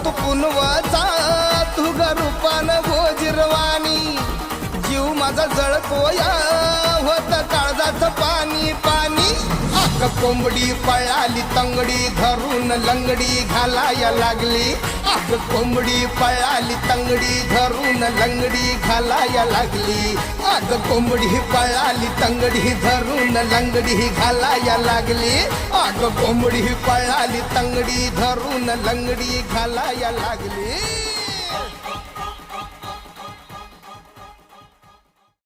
तू पुनवाचा तू रूपान गोजिरवाणी जीव माझा जळकोया होत काळजाचं पाणी पाणी आक कोंबडी पळाली तंगडी धरून लंगडी घालाया लागली आक कोंबडी पळाली तंगडी धरून लंगडी घालाया लागली आग कोंबडी पळाली तंगडी धरून लंगडी घालाया लागली आग कोंबडी पळाली तंगडी धरून लंगडी घालाया लागली